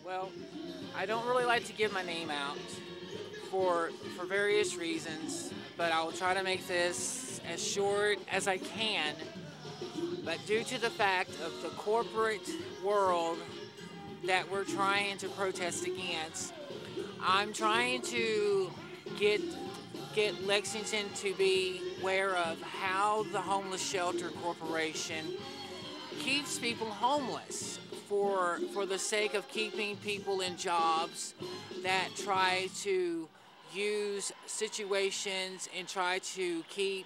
Well, I don't really like to give my name out for various reasons, but I will try to make this as short as I can. But due to the fact of the corporate world that we're trying to protest against, I'm trying to get get Lexington to be aware of how the Homeless Shelter Corporation keeps people homeless for the sake of keeping people in jobs that try to use situations and try to keep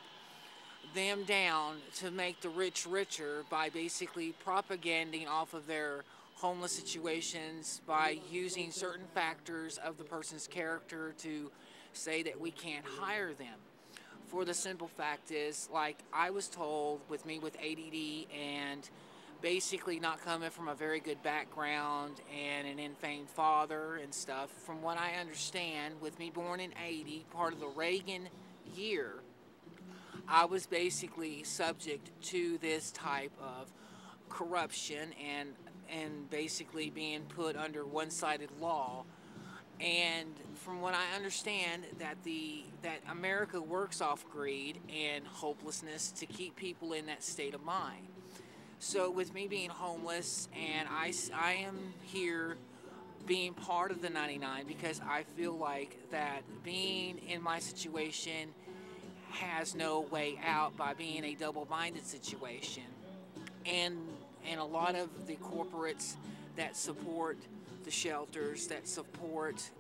them down to make the rich richer by basically propaganding off of their homeless situations by using certain factors of the person's character to say that we can't hire them. For the simple fact is, like I was told, with me with ADD and basically not coming from a very good background and an infame father and stuff, from what I understand, with me born in 80, part of the Reagan year, I was basically subject to this type of corruption and basically being put under one-sided law. And from what I understand, that America works off greed and hopelessness to keep people in that state of mind. So with me being homeless, and I am here being part of the 99 because I feel like that being in my situation has no way out by being a double-minded situation. And a lot of the corporates that support the shelters, that support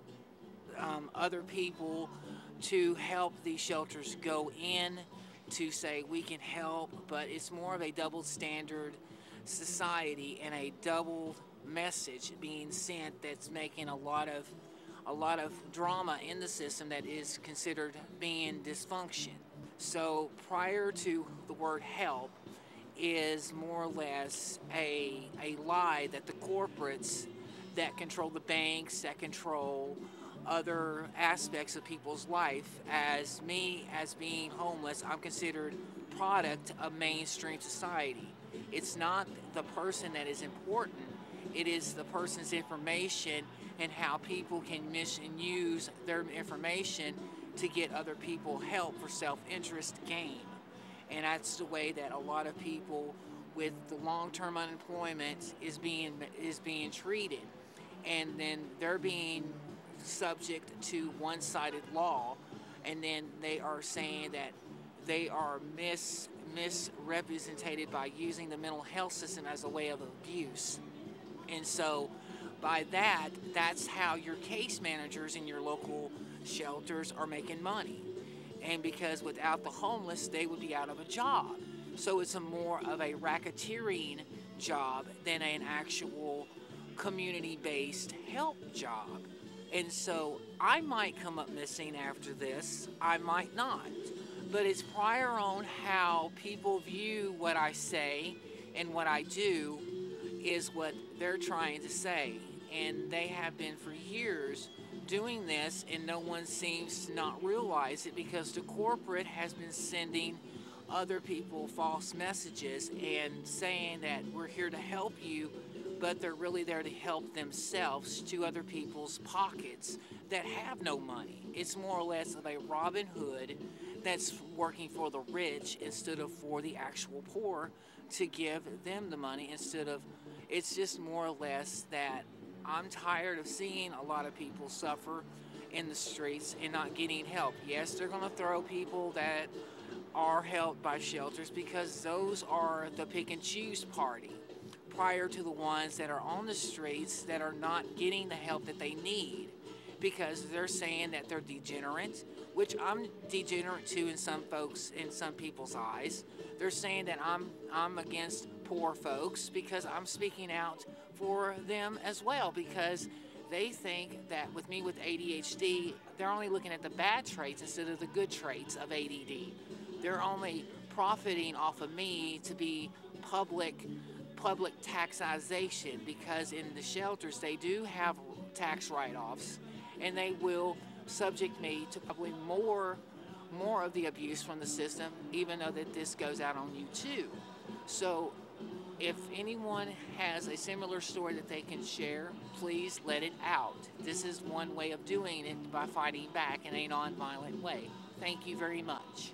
other people to help these shelters go in to say we can help, but it's more of a double standard society and a double message being sent that's making a lot of drama in the system that is considered being dysfunction. So prior to the word help is more or less a lie that the corporates that control the banks, that control other aspects of people's life. As me, as being homeless, I'm considered product of mainstream society. It's not the person that is important. It is the person's information and how people can misuse their information to get other people help for self-interest gain. And that's the way that a lot of people with the long-term unemployment is being treated. And then they're being subject to one-sided law, and then they are saying that they are misrepresented by using the mental health system as a way of abuse. And so by that, that's how your case managers in your local shelters are making money. And because without the homeless, they would be out of a job. So it's a more of a racketeering job than an actual community-based help job. And so I might come up missing after this, I might not. But it's prior on how people view what I say and what I do is what they're trying to say. And they have been for years doing this, and no one seems to not realize it because the corporate has been sending other people false messages and saying that we're here to help you, but they're really there to help themselves to other people's pockets that have no money. It's more or less of a Robin Hood that's working for the rich instead of for the actual poor to give them the money instead of, it's just more or less that I'm tired of seeing a lot of people suffer in the streets and not getting help. Yes, they're going to throw people that are helped by shelters because those are the pick and choose party prior to the ones that are on the streets that are not getting the help that they need because they're saying that they're degenerate, which I'm degenerate too in some folks, in some people's eyes. They're saying that I'm against poor folks because I'm speaking out for them as well because they think that with me with ADHD, they're only looking at the bad traits instead of the good traits of ADD. They're only profiting off of me to be public taxation because in the shelters they do have tax write-offs and they will subject me to probably more of the abuse from the system, even though that this goes out on you too. So if anyone has a similar story that they can share, please let it out. This is one way of doing it by fighting back in a non-violent way. Thank you very much.